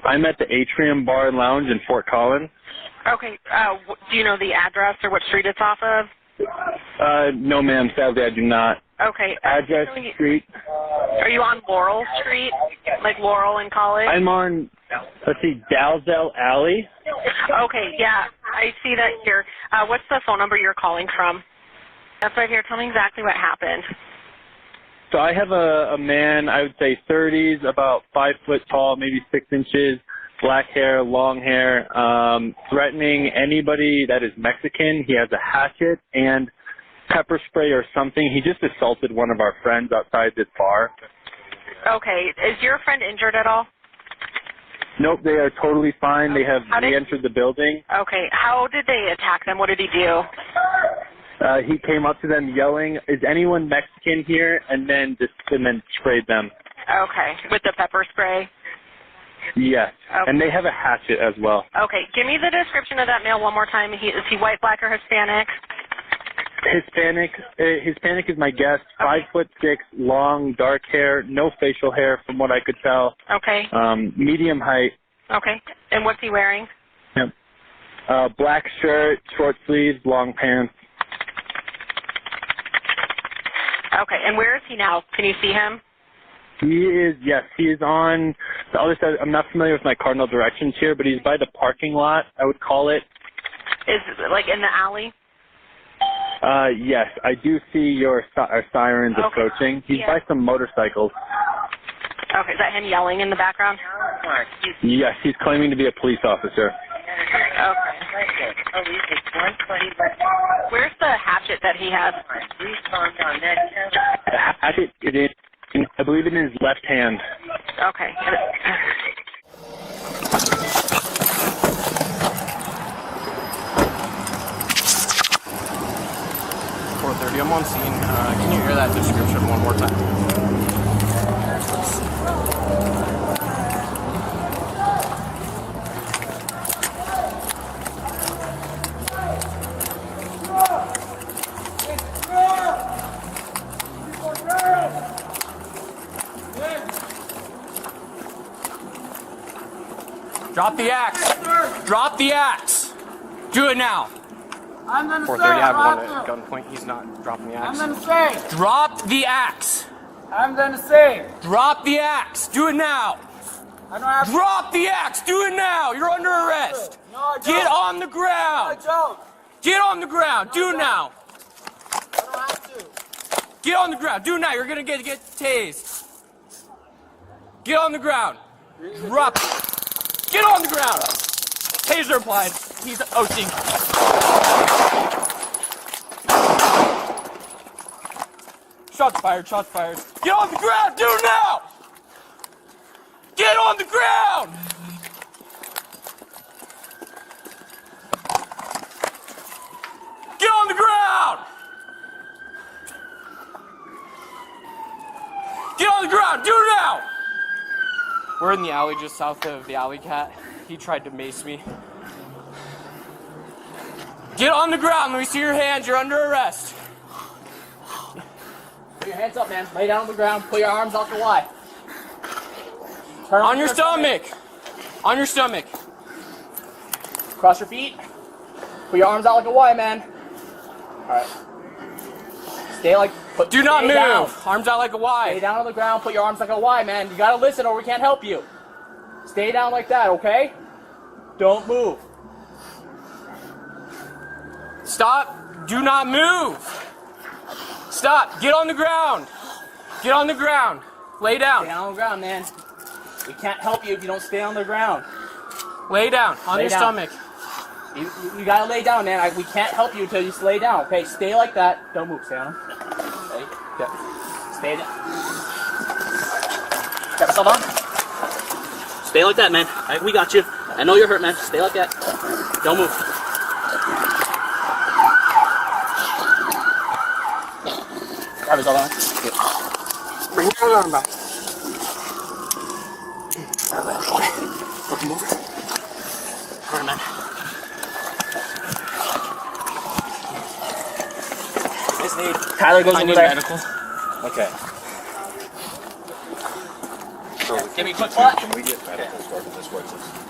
I'm at the Atrium Bar and Lounge in Fort Collins. Okay. Do you know the address or what street it's off of? No, ma'am. Sadly, I do not. Okay. Address, street. Are you on Laurel Street, like Laurel and College? I'm on, let's see, Dalzell Alley. Okay, yeah, I see that here. What's the phone number you're calling from? That's right here. Tell me exactly what happened. So I have a man, I would say 30s, about 5 foot tall, maybe 6 inches, black hair, long hair, threatening anybody that is Mexican. He has a hatchet and pepper spray or something. He just assaulted one of our friends outside this bar. Okay. Is your friend injured at all? Nope, they are totally fine. They have re-entered the building. Okay. How did they attack them? What did he do? He came up to them yelling, "Is anyone Mexican here?" and then sprayed them. Okay. With the pepper spray? Yes. Okay. And they have a hatchet as well. Okay. Give me the description of that male one more time. Is he white, black, or Hispanic? Hispanic. Hispanic is my guess. 5'6", long, dark hair, no facial hair from what I could tell. Okay. Medium height. Okay. And what's he wearing? Yep. Black shirt, short sleeves, long pants. Okay. And where is he now? Can you see him? He is on the other side. I'm not familiar with my cardinal directions here, but he's by the parking lot, I would call it. Is like in the alley? Yes, I do see our sirens approaching. He's by some motorcycles. Okay, is that him yelling in the background? Yes, he's claiming to be a police officer. Okay. Where's the hatchet that he has? Hatchet, I believe it in his left hand. Okay. 4:30. I'm on scene. Can you hear that description one more time? Drop the axe. Drop the axe. Do it now. 4:30. I have one at gunpoint. He's not dropping the axe. I'm gonna say. Drop the axe. I'm gonna say. Drop the axe. Do it now. I don't have to. Drop the axe. Do it now. You're under arrest. No, I don't. Get on the ground. No, I don't. Get on the ground. Do it now. I don't have to. Get on the ground. Do it now. You're gonna get tased. Get on the ground. Drop. Get on the ground. Taser applied. He's OC. Shots fired. Shots fired. Get on the ground. Do it now. Get on the ground. Get on the ground. Get on the ground. Do it now. We're in the alley just south of the alley cat. He tried to mace me. Get on the ground. Let me see your hands. You're under arrest. Put your hands up, man. Lay down on the ground. Put your arms out the Y. Turn On your stomach. On your stomach. Cross your feet. Put your arms out like a Y, man. Alright. Stay like... Do not move. Down. Arms out like a Y. Stay down on the ground. Put your arms like a Y, man. You gotta listen or we can't help you. Stay down like that, okay? Don't move. Stop. Do not move. Stop. Get on the ground. Get on the ground. Lay down. Stay down on the ground, man. We can't help you if you don't stay on the ground. Lay down. On your stomach. You gotta lay down, man. We can't help you until you just lay down, okay? Stay like that. Don't move. Stay on him. Okay? Yeah. Stay down. Got yourself on? Stay like that, man. Right, we got you. I know you're hurt, man. Stay like that. Don't move. Grab yourself on. Good. Bring your arm back. Look him over. All right, man. Tyler goes over there. Medical. Okay. Give me a quick spot. Can we get medical start at this way?